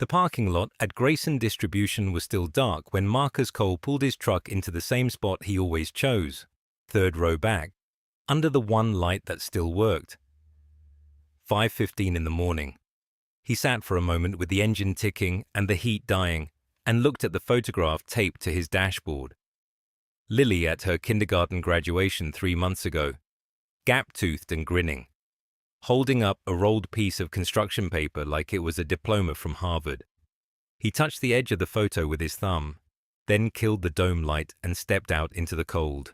The parking lot at Grayson Distribution was still dark when Marcus Cole pulled his truck into the same spot he always chose, third row back, under the one light that still worked. 5:15 in the morning. He sat for a moment with the engine ticking and the heat dying and looked at the photograph taped to his dashboard. Lily at her kindergarten graduation 3 months ago, gap-toothed and grinning, holding up a rolled piece of construction paper like it was a diploma from Harvard. He touched the edge of the photo with his thumb, then killed the dome light and stepped out into the cold.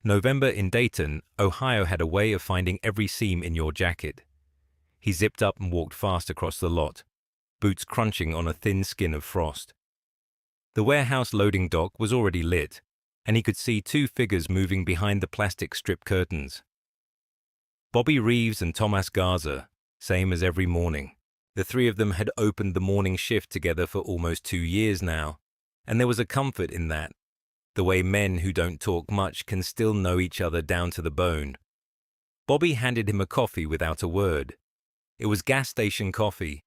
November in Dayton, Ohio had a way of finding every seam in your jacket. He zipped up and walked fast across the lot, boots crunching on a thin skin of frost. The warehouse loading dock was already lit, and he could see 2 figures moving behind the plastic strip curtains. Bobby Reeves and Thomas Garza, same as every morning. The 3 of them had opened the morning shift together for almost 2 years now, and there was a comfort in that, the way men who don't talk much can still know each other down to the bone. Bobby handed him a coffee without a word. It was gas station coffee,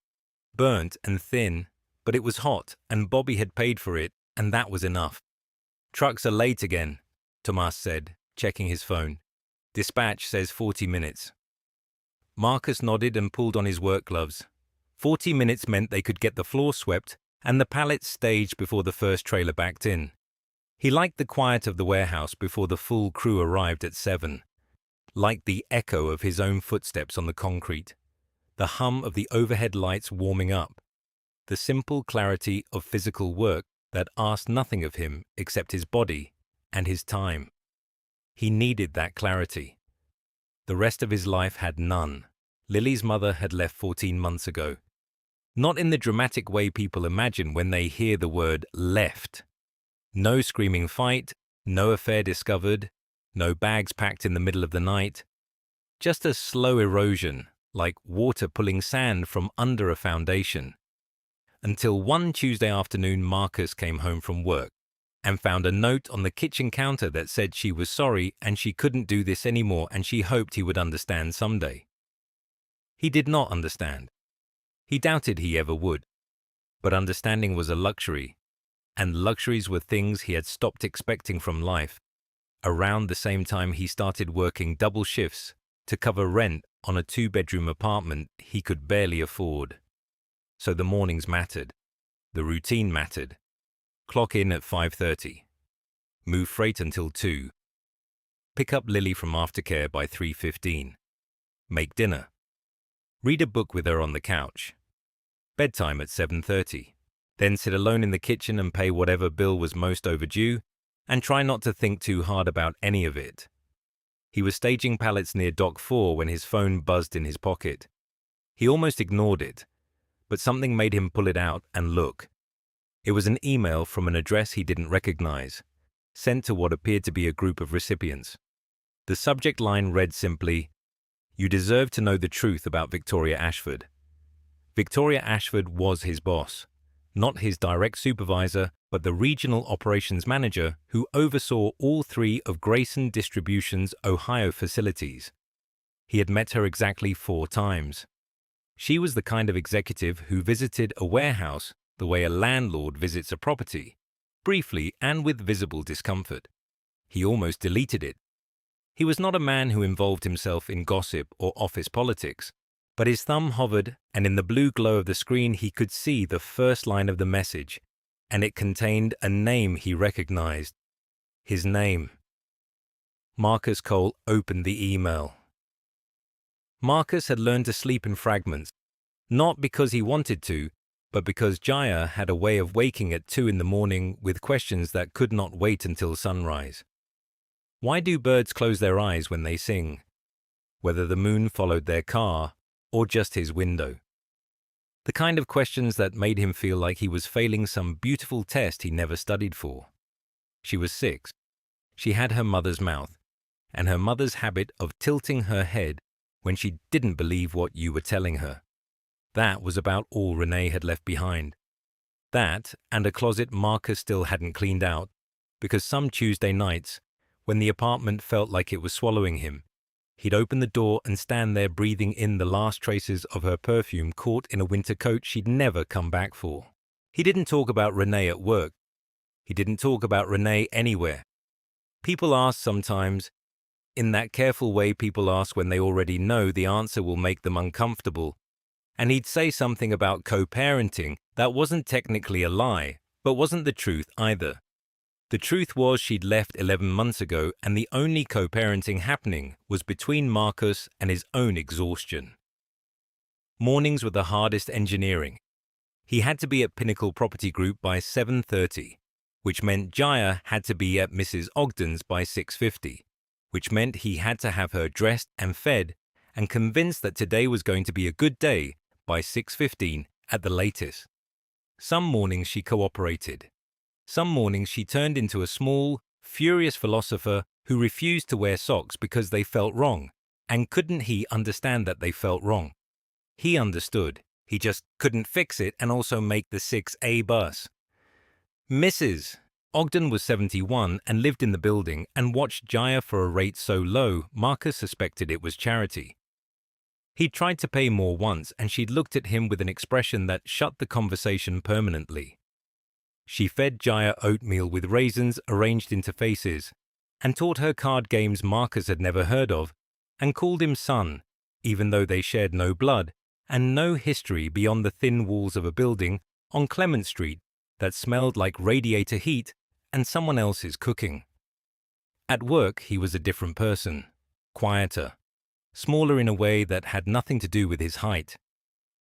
burnt and thin, but it was hot, and Bobby had paid for it, and that was enough. "Trucks are late again," Tomas said, checking his phone. "Dispatch says 40 minutes. Marcus nodded and pulled on his work gloves. 40 minutes meant they could get the floor swept and the pallets staged before the first trailer backed in. He liked the quiet of the warehouse before the full crew arrived at 7, liked the echo of his own footsteps on the concrete, the hum of the overhead lights warming up, the simple clarity of physical work that asked nothing of him except his body and his time. He needed that clarity. The rest of his life had none. Lily's mother had left 14 months ago. Not in the dramatic way people imagine when they hear the word left. No screaming fight, no affair discovered, no bags packed in the middle of the night. Just a slow erosion, like water pulling sand from under a foundation. Until one Tuesday afternoon Marcus came home from work and found a note on the kitchen counter that said she was sorry and she couldn't do this anymore and she hoped he would understand someday. He did not understand. He doubted he ever would. But understanding was a luxury, and luxuries were things he had stopped expecting from life. Around the same time he started working double shifts to cover rent on a 2-bedroom apartment he could barely afford. So the mornings mattered. The routine mattered. Clock in at 5:30. Move freight until 2. Pick up Lily from aftercare by 3:15. Make dinner. Read a book with her on the couch. Bedtime at 7:30. Then sit alone in the kitchen and pay whatever bill was most overdue, and try not to think too hard about any of it. He was staging pallets near Dock 4 when his phone buzzed in his pocket. He almost ignored it, but something made him pull it out and look. It was an email from an address he didn't recognize, sent to what appeared to be a group of recipients. The subject line read simply, "You deserve to know the truth about Victoria Ashford." Victoria Ashford was his boss, not his direct supervisor, but the regional operations manager who oversaw all 3 of Grayson Distribution's Ohio facilities. He had met her exactly 4 times. She was the kind of executive who visited a warehouse the way a landlord visits a property, briefly and with visible discomfort. He almost deleted it. He was not a man who involved himself in gossip or office politics, but his thumb hovered, and in the blue glow of the screen he could see the first line of the message, and it contained a name he recognized. His name. Marcus Cole opened the email. Marcus had learned to sleep in fragments, not because he wanted to, but because Jaya had a way of waking at 2 in the morning with questions that could not wait until sunrise. Why do birds close their eyes when they sing? Whether the moon followed their car or just his window. The kind of questions that made him feel like he was failing some beautiful test he never studied for. She was 6. She had her mother's mouth, and her mother's habit of tilting her head when she didn't believe what you were telling her. That was about all Renee had left behind. That, and a closet Marcus still hadn't cleaned out, because some Tuesday nights, when the apartment felt like it was swallowing him, He'd open the door and stand there breathing in the last traces of her perfume caught in a winter coat she'd never come back for. He didn't talk about Renee at work. He didn't talk about Renee anywhere. People ask sometimes, in that careful way people ask when they already know the answer will make them uncomfortable. And he'd say something about co-parenting that wasn't technically a lie, but wasn't the truth either. The truth was she'd left 11 months ago and the only co-parenting happening was between Marcus and his own exhaustion. Mornings were the hardest engineering. He had to be at Pinnacle Property Group by 7:30, which meant Jaya had to be at Mrs. Ogden's by 6:50, which meant he had to have her dressed and fed and convinced that today was going to be a good day by 6:15 at the latest. Some mornings she cooperated. Some mornings she turned into a small, furious philosopher who refused to wear socks because they felt wrong, and couldn't he understand that they felt wrong? He understood. He just couldn't fix it and also make the 6A bus. Mrs. Ogden was 71 and lived in the building and watched Jaya for a rate so low Marcus suspected it was charity. He'd tried to pay more once and she'd looked at him with an expression that shut the conversation permanently. She fed Jaya oatmeal with raisins arranged into faces and taught her card games Marcus had never heard of and called him son, even though they shared no blood and no history beyond the thin walls of a building on Clement Street that smelled like radiator heat and someone else's cooking. At work, he was a different person, quieter, smaller in a way that had nothing to do with his height.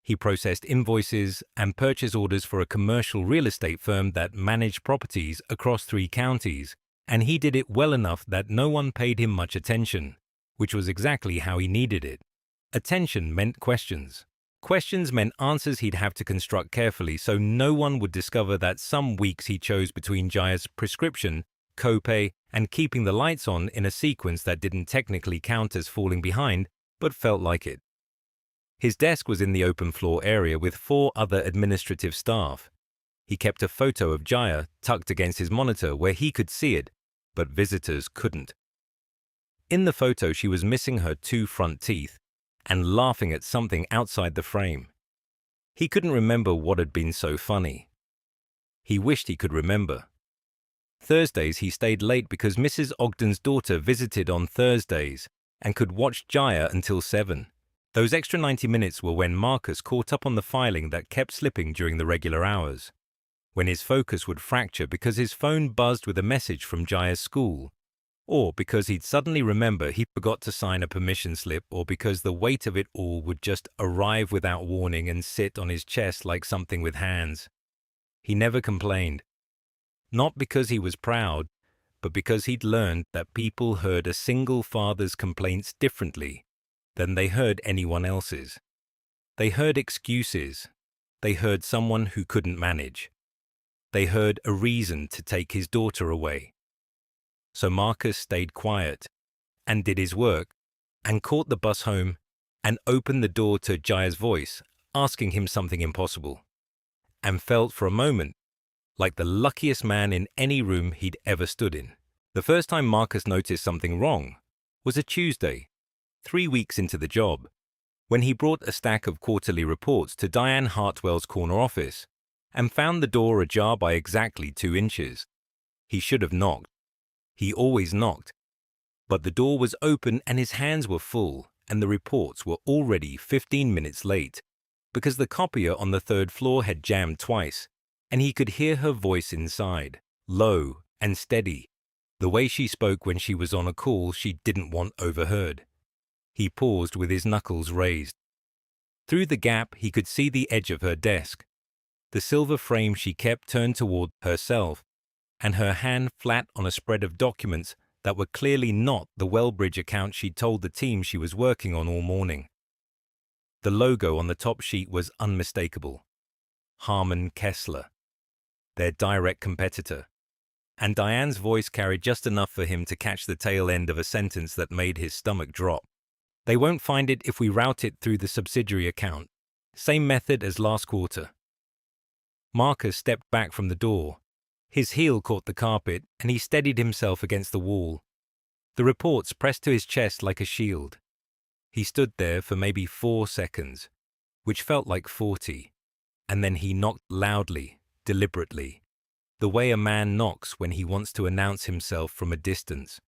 He processed invoices and purchase orders for a commercial real estate firm that managed properties across 3 counties, and he did it well enough that no one paid him much attention, which was exactly how he needed it. Attention meant questions. Questions meant answers he'd have to construct carefully so no one would discover that some weeks he chose between Jaya's prescription, copay, and keeping the lights on in a sequence that didn't technically count as falling behind, but felt like it. His desk was in the open floor area with 4 other administrative staff. He kept a photo of Jaya tucked against his monitor where he could see it, but visitors couldn't. In the photo, she was missing her 2 front teeth and laughing at something outside the frame. He couldn't remember what had been so funny. He wished he could remember. Thursdays he stayed late because Mrs. Ogden's daughter visited on Thursdays and could watch Jaya until 7. Those extra 90 minutes were when Marcus caught up on the filing that kept slipping during the regular hours, when his focus would fracture because his phone buzzed with a message from Jaya's school, or because he'd suddenly remember he forgot to sign a permission slip, or because the weight of it all would just arrive without warning and sit on his chest like something with hands. He never complained. Not because he was proud, but because he'd learned that people heard a single father's complaints differently than they heard anyone else's. They heard excuses. They heard someone who couldn't manage. They heard a reason to take his daughter away. So Marcus stayed quiet and did his work and caught the bus home and opened the door to Jaya's voice asking him something impossible, and felt for a moment like the luckiest man in any room he'd ever stood in. The first time Marcus noticed something wrong was a Tuesday, 3 weeks into the job, when he brought a stack of quarterly reports to Diane Hartwell's corner office and found the door ajar by exactly 2 inches. He should have knocked. He always knocked. But the door was open and his hands were full, and the reports were already 15 minutes late because the copier on the 3rd floor had jammed twice, and he could hear her voice inside, low and steady, the way she spoke when she was on a call she didn't want overheard. He paused with his knuckles raised. Through the gap he could see the edge of her desk, the silver frame she kept turned toward herself, and her hand flat on a spread of documents that were clearly not the Wellbridge account she'd told the team she was working on all morning. The logo on the top sheet was unmistakable. Harmon Kessler, their direct competitor, and Diane's voice carried just enough for him to catch the tail end of a sentence that made his stomach drop. They won't find it if we route it through the subsidiary account. Same method as last quarter. Marcus stepped back from the door. His heel caught the carpet, and he steadied himself against the wall. The reports pressed to his chest like a shield. He stood there for maybe 4 seconds, which felt like 40, and then he knocked loudly, deliberately, the way a man knocks when he wants to announce himself from a distance.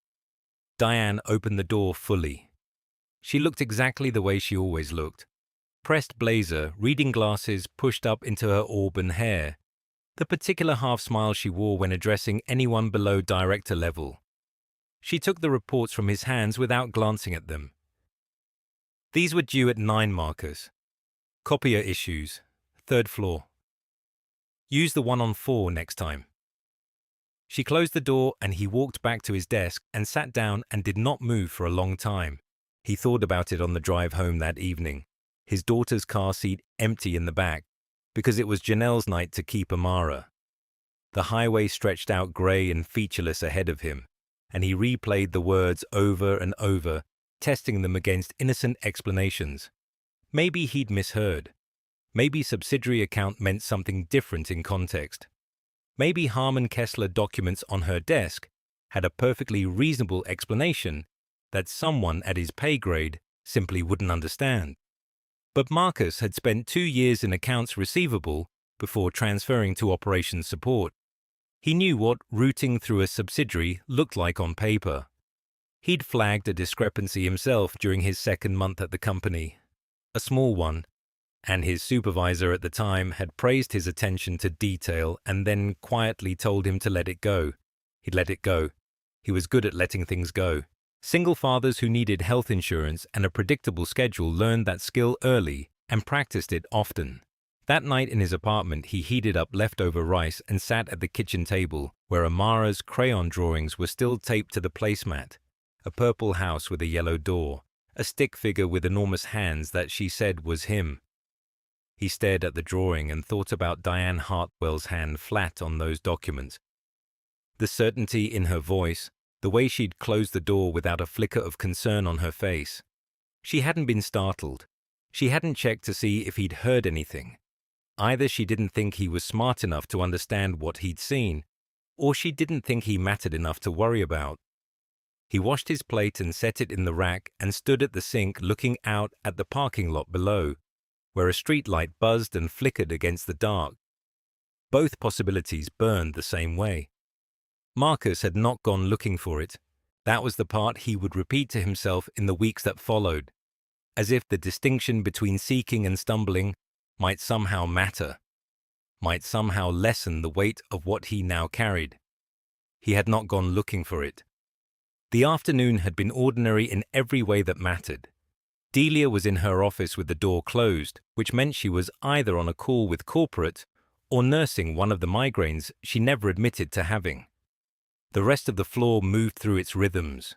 Diane opened the door fully. She looked exactly the way she always looked. Pressed blazer, reading glasses pushed up into her auburn hair, the particular half-smile she wore when addressing anyone below director level. She took the reports from his hands without glancing at them. These were due at 9, Marcus. Copier issues, 3rd floor. Use the one on 4 next time. She closed the door and he walked back to his desk and sat down and did not move for a long time. He thought about it on the drive home that evening, his daughter's car seat empty in the back, because it was Janelle's night to keep Amara. The highway stretched out grey and featureless ahead of him, and he replayed the words over and over, testing them against innocent explanations. Maybe he'd misheard. Maybe subsidiary account meant something different in context. Maybe Harmon Kessler documents on her desk had a perfectly reasonable explanation that someone at his pay grade simply wouldn't understand. But Marcus had spent 2 years in accounts receivable before transferring to operations support. He knew what routing through a subsidiary looked like on paper. He'd flagged a discrepancy himself during his 2nd month at the company, a small one, and his supervisor at the time had praised his attention to detail and then quietly told him to let it go. He'd let it go. He was good at letting things go. Single fathers who needed health insurance and a predictable schedule learned that skill early and practiced it often. That night in his apartment, he heated up leftover rice and sat at the kitchen table where Amara's crayon drawings were still taped to the placemat, a purple house with a yellow door, a stick figure with enormous hands that she said was him. He stared at the drawing and thought about Diane Hartwell's hand flat on those documents. The certainty in her voice, the way she'd closed the door without a flicker of concern on her face. She hadn't been startled. She hadn't checked to see if he'd heard anything. Either she didn't think he was smart enough to understand what he'd seen, or she didn't think he mattered enough to worry about. He washed his plate and set it in the rack and stood at the sink looking out at the parking lot below, where a street light buzzed and flickered against the dark. Both possibilities burned the same way. Marcus had not gone looking for it. That was the part he would repeat to himself in the weeks that followed, as if the distinction between seeking and stumbling might somehow matter, might somehow lessen the weight of what he now carried. He had not gone looking for it. The afternoon had been ordinary in every way that mattered. Delia was in her office with the door closed, which meant she was either on a call with corporate or nursing one of the migraines she never admitted to having. The rest of the floor moved through its rhythms.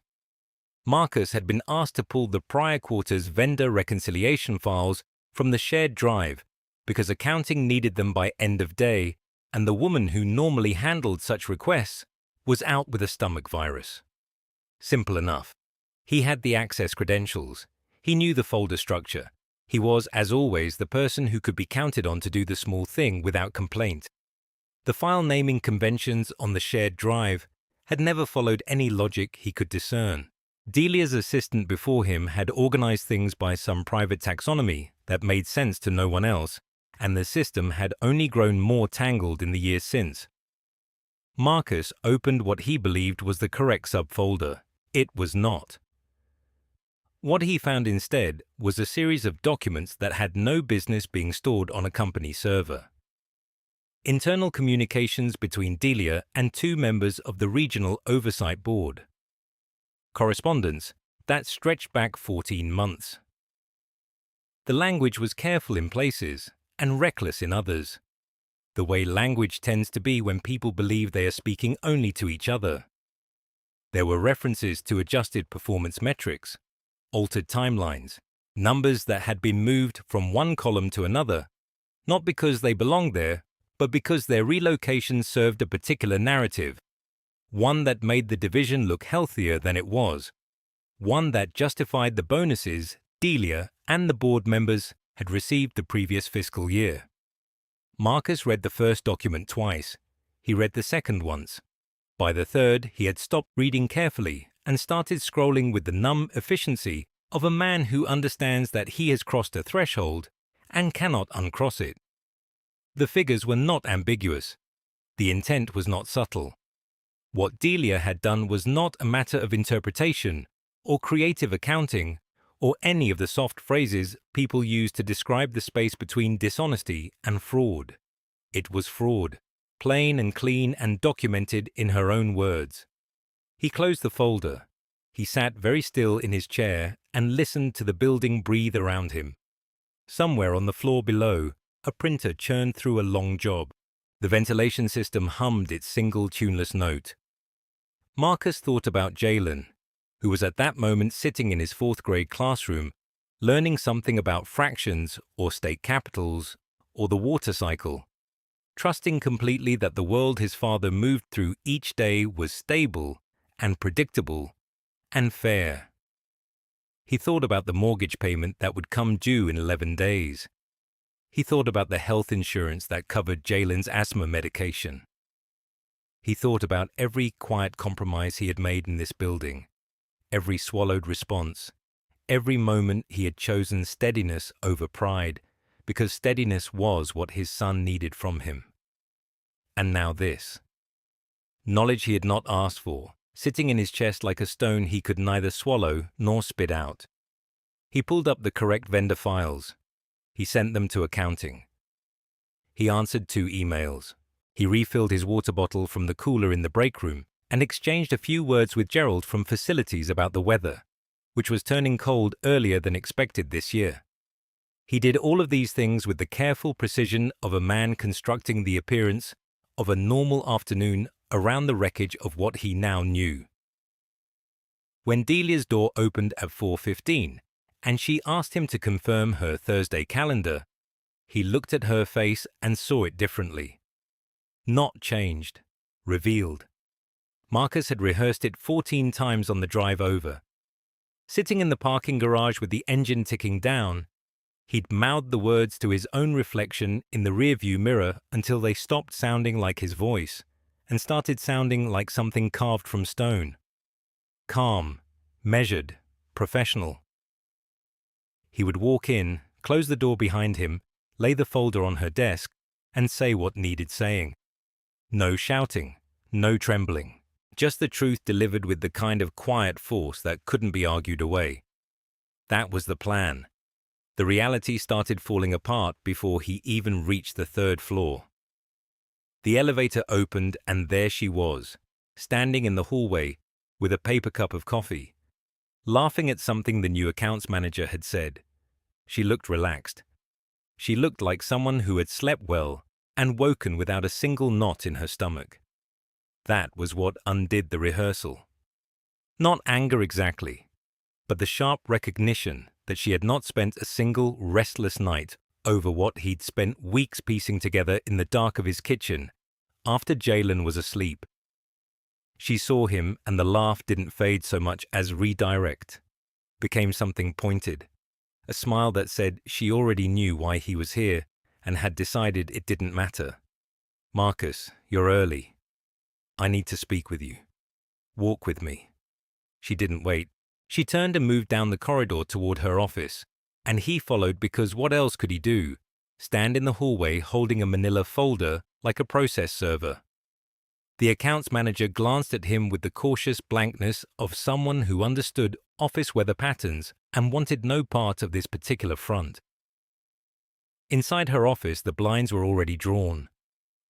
Marcus had been asked to pull the prior quarter's vendor reconciliation files from the shared drive because accounting needed them by end of day, and the woman who normally handled such requests was out with a stomach virus. Simple enough. He had the access credentials. He knew the folder structure. He was, as always, the person who could be counted on to do the small thing without complaint. The file naming conventions on the shared drive had never followed any logic he could discern. Delia's assistant before him had organized things by some private taxonomy that made sense to no one else, and the system had only grown more tangled in the years since. Marcus opened what he believed was the correct subfolder. It was not. What he found instead was a series of documents that had no business being stored on a company server. Internal communications between Delia and 2 members of the Regional Oversight Board. Correspondence that stretched back 14 months. The language was careful in places and reckless in others, the way language tends to be when people believe they are speaking only to each other. There were references to adjusted performance metrics, altered timelines, numbers that had been moved from one column to another, not because they belonged there, but because their relocation served a particular narrative, one that made the division look healthier than it was, one that justified the bonuses Delia and the board members had received the previous fiscal year. Marcus read the first document twice. He read the second once. By the third, he had stopped reading carefully and started scrolling with the numb efficiency of a man who understands that he has crossed a threshold and cannot uncross it. The figures were not ambiguous. The intent was not subtle. What Delia had done was not a matter of interpretation or creative accounting or any of the soft phrases people use to describe the space between dishonesty and fraud. It was fraud, plain and clean and documented in her own words. He closed the folder. He sat very still in his chair and listened to the building breathe around him. Somewhere on the floor below, a printer churned through a long job. The ventilation system hummed its single tuneless note. Marcus thought about Jalen, who was at that moment sitting in his fourth-grade classroom, learning something about fractions or state capitals or the water cycle, trusting completely that the world his father moved through each day was stable and predictable and fair. He thought about the mortgage payment that would come due in 11 days. He thought about the health insurance that covered Jalen's asthma medication. He thought about every quiet compromise he had made in this building, every swallowed response, every moment he had chosen steadiness over pride, because steadiness was what his son needed from him. And now this. Knowledge he had not asked for, sitting in his chest like a stone he could neither swallow nor spit out. He pulled up the correct vendor files. He sent them to accounting. He answered 2 emails. He refilled his water bottle from the cooler in the break room and exchanged a few words with Gerald from facilities about the weather, which was turning cold earlier than expected this year. He did all of these things with the careful precision of a man constructing the appearance of a normal afternoon around the wreckage of what he now knew. When Delia's door opened at 4:15 and she asked him to confirm her Thursday calendar, he looked at her face and saw it differently. Not changed, revealed. Marcus had rehearsed it 14 times on the drive over. Sitting in the parking garage with the engine ticking down, he'd mouthed the words to his own reflection in the rearview mirror until they stopped sounding like his voice and started sounding like something carved from stone. Calm, measured, professional. He would walk in, close the door behind him, lay the folder on her desk, and say what needed saying. No shouting, no trembling, just the truth delivered with the kind of quiet force that couldn't be argued away. That was the plan. The reality started falling apart before he even reached the 3rd floor. The elevator opened and there she was, standing in the hallway with a paper cup of coffee, laughing at something the new accounts manager had said. She looked relaxed. She looked like someone who had slept well and woken without a single knot in her stomach. That was what undid the rehearsal. Not anger exactly, but the sharp recognition that she had not spent a single restless night over what he'd spent weeks piecing together in the dark of his kitchen after Jalen was asleep. She saw him and the laugh didn't fade so much as redirect, became something pointed, a smile that said she already knew why he was here and had decided it didn't matter. Marcus, you're early. I need to speak with you. Walk with me. She didn't wait. She turned and moved down the corridor toward her office, and he followed because what else could he do? Stand in the hallway holding a manila folder like a process server. The accounts manager glanced at him with the cautious blankness of someone who understood office weather patterns and wanted no part of this particular front. Inside her office, the blinds were already drawn.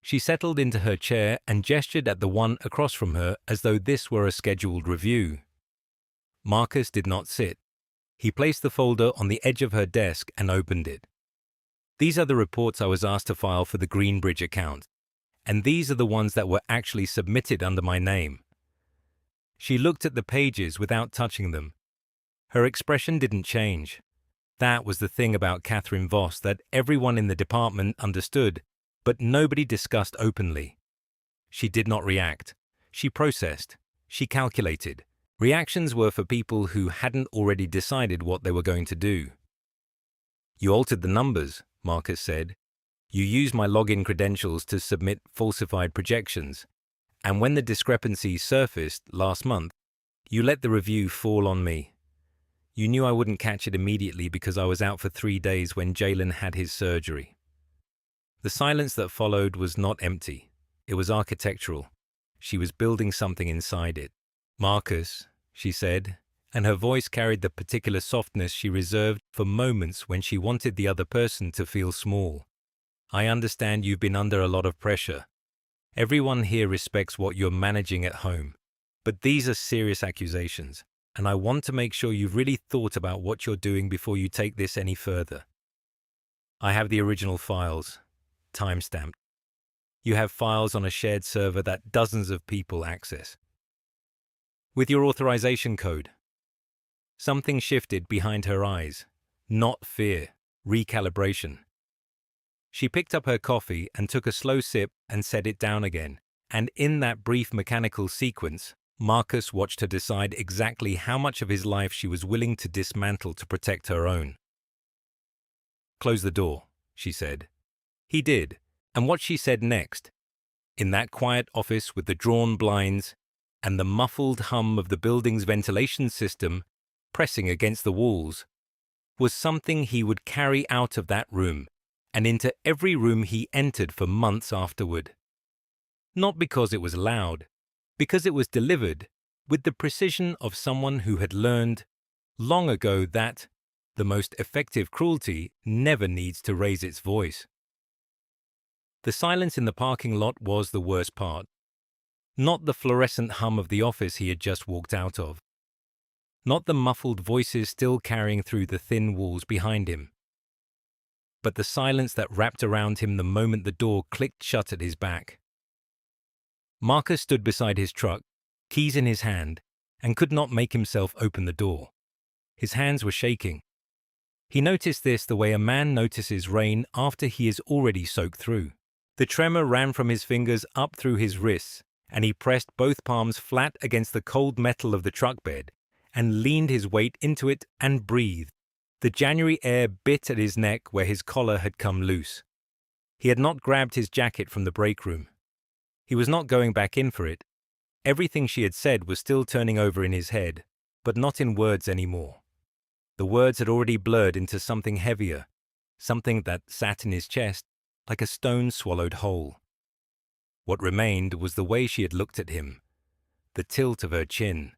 She settled into her chair and gestured at the one across from her as though this were a scheduled review. Marcus did not sit. He placed the folder on the edge of her desk and opened it. These are the reports I was asked to file for the Greenbridge account, and these are the ones that were actually submitted under my name. She looked at the pages without touching them. Her expression didn't change. That was the thing about Catherine Voss that everyone in the department understood, but nobody discussed openly. She did not react. She processed. She calculated. Reactions were for people who hadn't already decided what they were going to do. You altered the numbers, Marcus said. You used my login credentials to submit falsified projections, and when the discrepancies surfaced last month, you let the review fall on me. You knew I wouldn't catch it immediately because I was out for 3 days when Jalen had his surgery. The silence that followed was not empty. It was architectural. She was building something inside it. Marcus, she said, and her voice carried the particular softness she reserved for moments when she wanted the other person to feel small. I understand you've been under a lot of pressure. Everyone here respects what you're managing at home. But these are serious accusations, and I want to make sure you've really thought about what you're doing before you take this any further. I have the original files, timestamped. You have files on a shared server that dozens of people access. With your authorization code. Something shifted behind her eyes. Not fear, recalibration. She picked up her coffee and took a slow sip and set it down again. And in that brief mechanical sequence, Marcus watched her decide exactly how much of his life she was willing to dismantle to protect her own. Close the door, she said. He did, and what she said next, in that quiet office with the drawn blinds and the muffled hum of the building's ventilation system pressing against the walls, was something he would carry out of that room and into every room he entered for months afterward. Not because it was loud, because it was delivered with the precision of someone who had learned long ago that the most effective cruelty never needs to raise its voice. The silence in the parking lot was the worst part. Not the fluorescent hum of the office he had just walked out of. Not the muffled voices still carrying through the thin walls behind him. But the silence that wrapped around him the moment the door clicked shut at his back. Marcus stood beside his truck, keys in his hand, and could not make himself open the door. His hands were shaking. He noticed this the way a man notices rain after he is already soaked through. The tremor ran from his fingers up through his wrists, and he pressed both palms flat against the cold metal of the truck bed and leaned his weight into it and breathed. The January air bit at his neck where his collar had come loose. He had not grabbed his jacket from the break room. He was not going back in for it. Everything she had said was still turning over in his head, but not in words anymore. The words had already blurred into something heavier, something that sat in his chest like a stone swallowed whole. What remained was the way she had looked at him, the tilt of her chin,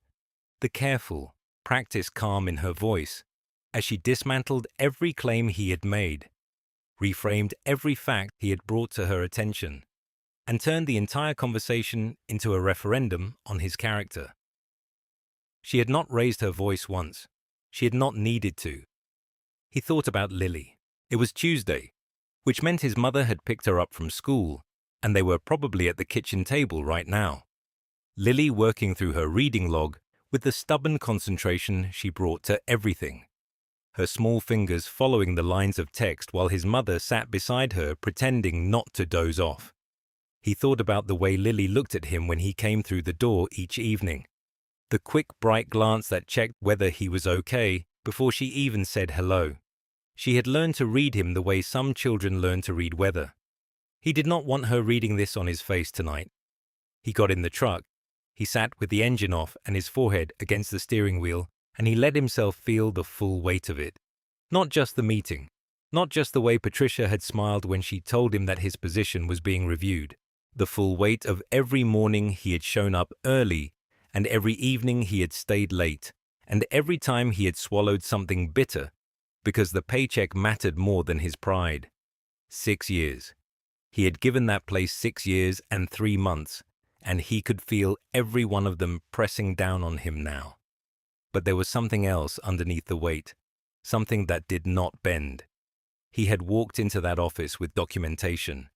the careful, practiced calm in her voice, as she dismantled every claim he had made, reframed every fact he had brought to her attention, and turned the entire conversation into a referendum on his character. She had not raised her voice once. She had not needed to. He thought about Lily. It was Tuesday, which meant his mother had picked her up from school, and they were probably at the kitchen table right now. Lily working through her reading log with the stubborn concentration she brought to everything. Her small fingers following the lines of text while his mother sat beside her pretending not to doze off. He thought about the way Lily looked at him when he came through the door each evening. The quick, bright glance that checked whether he was okay before she even said hello. She had learned to read him the way some children learn to read weather. He did not want her reading this on his face tonight. He got in the truck. He sat with the engine off and his forehead against the steering wheel, and he let himself feel the full weight of it. Not just the meeting, not just the way Patricia had smiled when she told him that his position was being reviewed. The full weight of every morning he had shown up early, and every evening he had stayed late, and every time he had swallowed something bitter, because the paycheck mattered more than his pride. 6 years. He had given that place 6 years and 3 months, and he could feel every one of them pressing down on him now. But there was something else underneath the weight, something that did not bend. He had walked into that office with documentation.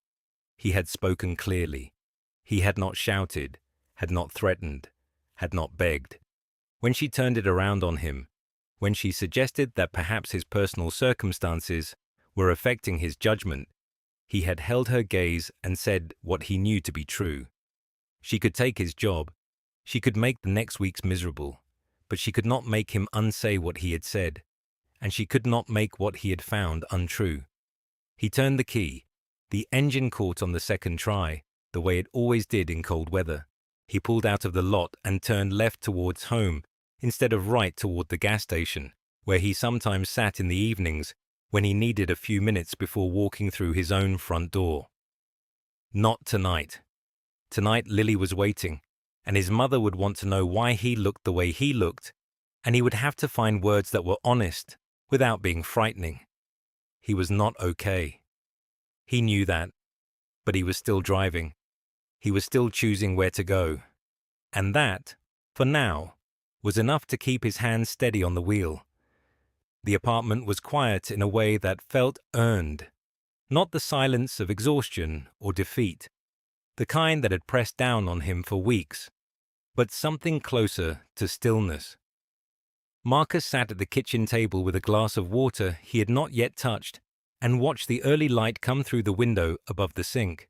He had spoken clearly. He had not shouted, had not threatened, had not begged. When she turned it around on him, when she suggested that perhaps his personal circumstances were affecting his judgment, he had held her gaze and said what he knew to be true. She could take his job. She could make the next weeks miserable, but she could not make him unsay what he had said, and she could not make what he had found untrue. He turned the key. The engine caught on the second try, the way it always did in cold weather. He pulled out of the lot and turned left towards home, instead of right toward the gas station. where he sometimes sat in the evenings when he needed a few minutes before walking through his own front door. Not tonight. Tonight Lily was waiting, and his mother would want to know why he looked the way he looked, and he would have to find words that were honest without being frightening. He was not okay. He knew that, but he was still driving. He was still choosing where to go. And that, for now, was enough to keep his hands steady on the wheel. The apartment was quiet in a way that felt earned, not the silence of exhaustion or defeat, the kind that had pressed down on him for weeks, but something closer to stillness. Marcus sat at the kitchen table with a glass of water he had not yet touched and watched the early light come through the window above the sink.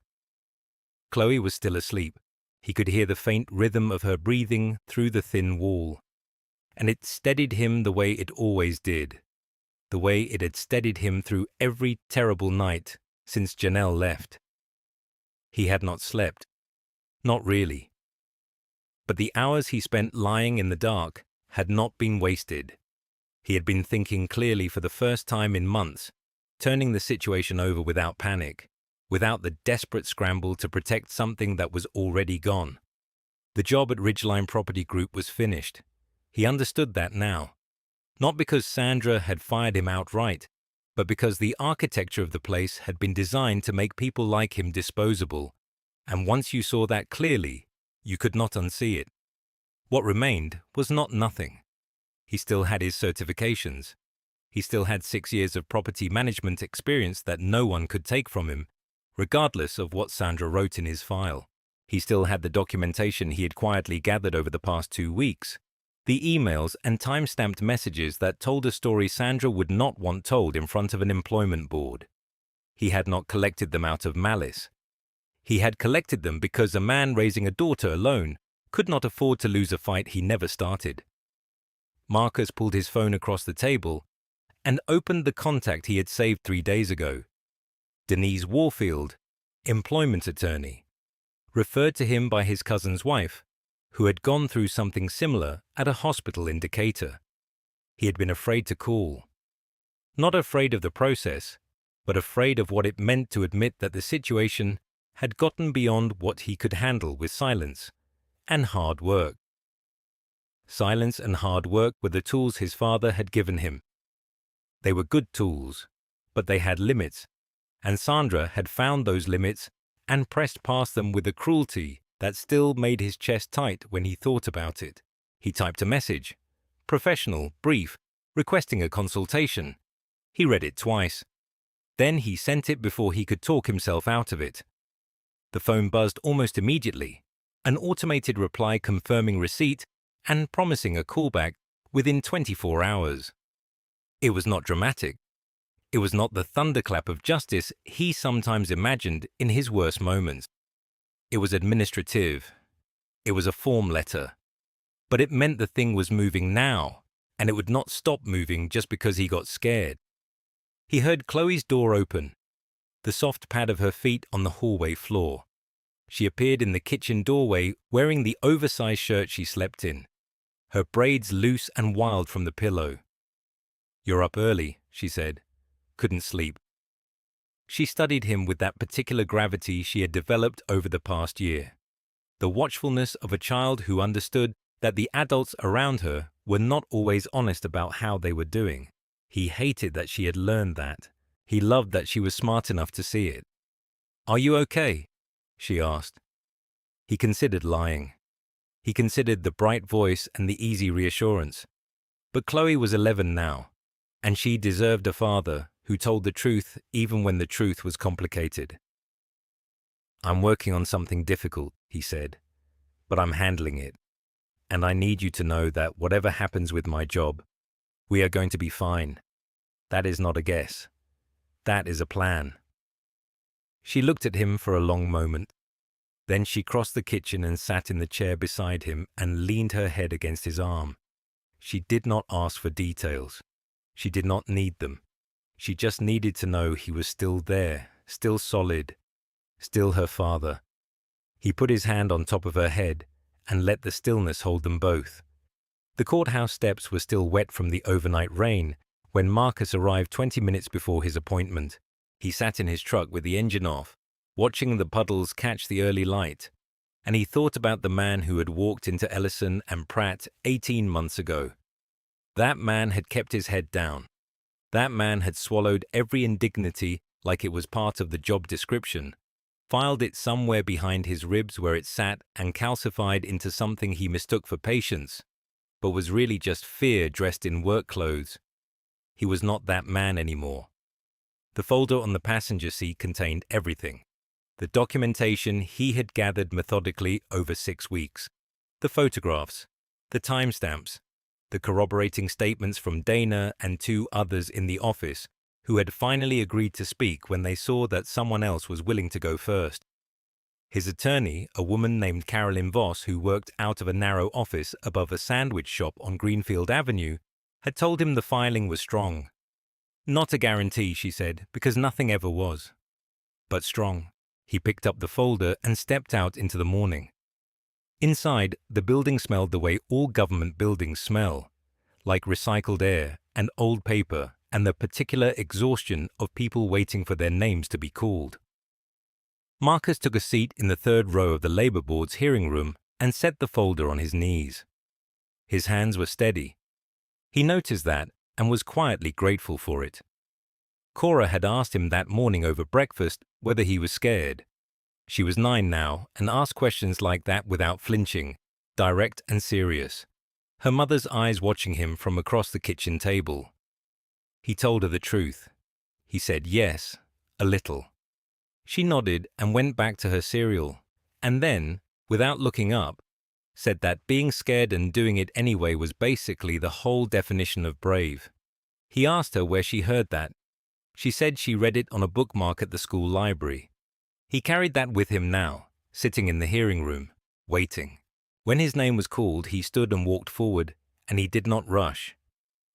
Chloe was still asleep. He could hear the faint rhythm of her breathing through the thin wall, and it steadied him the way it always did, the way it had steadied him through every terrible night since Janelle left. He had not slept. Not really. But the hours he spent lying in the dark had not been wasted. He had been thinking clearly for the first time in months, turning the situation over without panic, without the desperate scramble to protect something that was already gone. The job at Ridgeline Property Group was finished. He understood that now. Not because Sandra had fired him outright, but because the architecture of the place had been designed to make people like him disposable, and once you saw that clearly, you could not unsee it. What remained was not nothing. He still had his certifications. He still had 6 years of property management experience that no one could take from him, regardless of what Sandra wrote in his file. He still had the documentation he had quietly gathered over the past 2 weeks, the emails and time-stamped messages that told a story Sandra would not want told in front of an employment board. He had not collected them out of malice. He had collected them because a man raising a daughter alone could not afford to lose a fight he never started. Marcus pulled his phone across the table and opened the contact he had saved 3 days ago. Denise Warfield, employment attorney, referred to him by his cousin's wife, who had gone through something similar at a hospital in Decatur. He had been afraid to call. Not afraid of the process, but afraid of what it meant to admit that the situation had gotten beyond what he could handle with silence and hard work. Silence and hard work were the tools his father had given him. They were good tools, but they had limits, and Sandra had found those limits and pressed past them with a cruelty that still made his chest tight when he thought about it. He typed a message, professional, brief, requesting a consultation. He read it twice. Then he sent it before he could talk himself out of it. The phone buzzed almost immediately, an automated reply confirming receipt and promising a callback within 24 hours. It was not dramatic. It was not the thunderclap of justice he sometimes imagined in his worst moments. It was administrative. It was a form letter. But it meant the thing was moving now, and it would not stop moving just because he got scared. He heard Chloe's door open, the soft pad of her feet on the hallway floor. She appeared in the kitchen doorway wearing the oversized shirt she slept in, her braids loose and wild from the pillow. "You're up early," she said. "Couldn't sleep." She studied him with that particular gravity she had developed over the past year, the watchfulness of a child who understood that the adults around her were not always honest about how they were doing. He hated that she had learned that. He loved that she was smart enough to see it. "Are you okay?" she asked. He considered lying. He considered the bright voice and the easy reassurance. But Chloe was 11 now, and she deserved a father who told the truth even when the truth was complicated. "I'm working on something difficult," he said, "but I'm handling it. And I need you to know that whatever happens with my job, we are going to be fine. That is not a guess. That is a plan." She looked at him for a long moment. Then she crossed the kitchen and sat in the chair beside him and leaned her head against his arm. She did not ask for details. She did not need them. She just needed to know he was still there, still solid, still her father. He put his hand on top of her head and let the stillness hold them both. The courthouse steps were still wet from the overnight rain when Marcus arrived 20 minutes before his appointment. He sat in his truck with the engine off, watching the puddles catch the early light, and he thought about the man who had walked into Ellison and Pratt 18 months ago. That man had kept his head down. That man had swallowed every indignity like it was part of the job description, filed it somewhere behind his ribs where it sat and calcified into something he mistook for patience, but was really just fear dressed in work clothes. He was not that man anymore. The folder on the passenger seat contained everything. The documentation he had gathered methodically over 6 weeks. The photographs, the timestamps, the corroborating statements from Dana and 2 others in the office who had finally agreed to speak when they saw that someone else was willing to go first. His attorney, a woman named Carolyn Voss who worked out of a narrow office above a sandwich shop on Greenfield Avenue, had told him the filing was strong. Not a guarantee, she said, because nothing ever was. But strong. He picked up the folder and stepped out into the morning. Inside, the building smelled the way all government buildings smell, like recycled air and old paper and the particular exhaustion of people waiting for their names to be called. Marcus took a seat in the 3rd row of the Labor Board's hearing room and set the folder on his knees. His hands were steady. He noticed that and was quietly grateful for it. Cora had asked him that morning over breakfast whether he was scared. She was 9 now and asked questions like that without flinching, direct and serious, her mother's eyes watching him from across the kitchen table. He told her the truth. He said yes, a little. She nodded and went back to her cereal, and then, without looking up, said that being scared and doing it anyway was basically the whole definition of brave. He asked her where she heard that. She said she read it on a bookmark at the school library. He carried that with him now, sitting in the hearing room, waiting. When his name was called, he stood and walked forward, and he did not rush.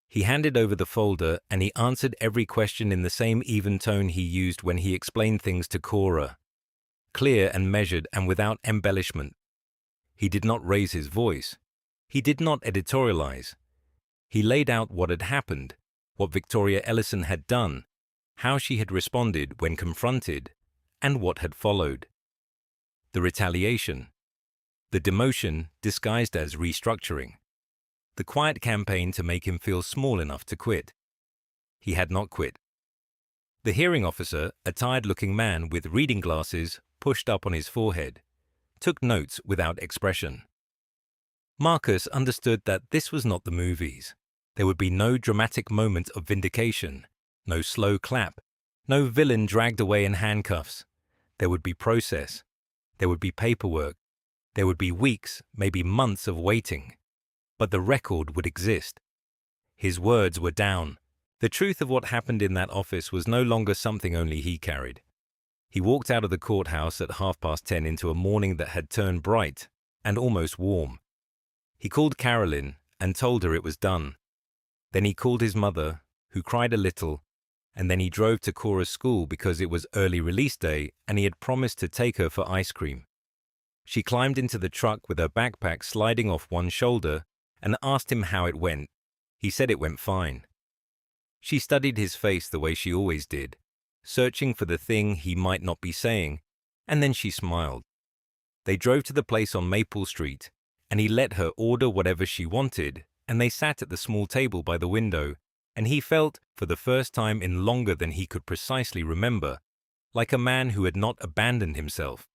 He handed over the folder and he answered every question in the same even tone he used when he explained things to Cora. Clear and measured and without embellishment. He did not raise his voice. He did not editorialize. He laid out what had happened, what Victoria Ellison had done, how she had responded when confronted, and what had followed. The retaliation. The demotion disguised as restructuring. The quiet campaign to make him feel small enough to quit. He had not quit. The hearing officer, a tired-looking man with reading glasses pushed up on his forehead, took notes without expression. Marcus understood that this was not the movies. There would be no dramatic moment of vindication, no slow clap, no villain dragged away in handcuffs. There would be process. There would be paperwork. There would be weeks, maybe months of waiting. But the record would exist. His words were down. The truth of what happened in that office was no longer something only he carried. He walked out of the courthouse at 10:30 into a morning that had turned bright and almost warm. He called Carolyn and told her it was done. Then he called his mother, who cried a little, and then he drove to Cora's school because it was early release day and he had promised to take her for ice cream. She climbed into the truck with her backpack sliding off one shoulder and asked him how it went. He said it went fine. She studied his face the way she always did, searching for the thing he might not be saying, and then she smiled. They drove to the place on Maple Street, and he let her order whatever she wanted, and they sat at the small table by the window, and he felt, for the first time in longer than he could precisely remember, like a man who had not abandoned himself.